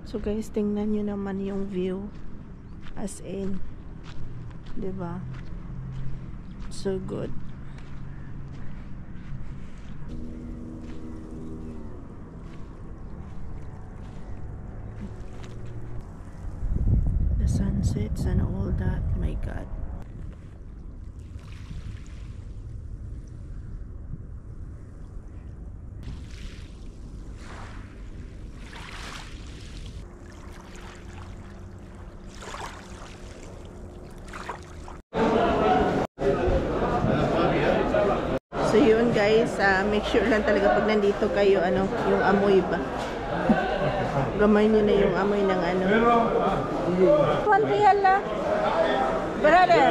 So guys, tingnan nyo naman yung view. As in, diba? So good. The sunsets and all that, my God. So yun guys, make sure lang talaga pag nandito kayo, yung amoy ba? Gamay nyo na yung amoy ng ano. 1 real lang. Brother.